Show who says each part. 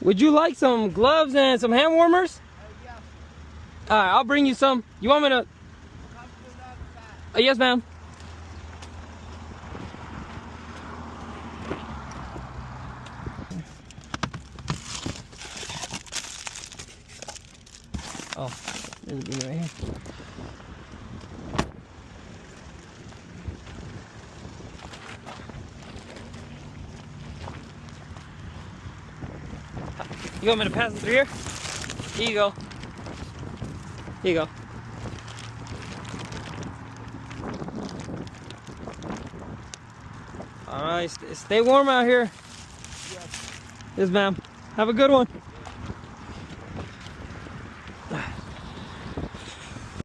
Speaker 1: Would you like some gloves and some hand warmers?
Speaker 2: Yes.
Speaker 1: Alright, I'll bring you some. You want me to?
Speaker 2: Come to the other side.
Speaker 1: Yes, ma'am. Oh, there's a bee right here. You want me to pass it through here? Here you go. Here you go. All right, stay warm out here.
Speaker 2: Yes.
Speaker 1: Yes, ma'am. Have a good one.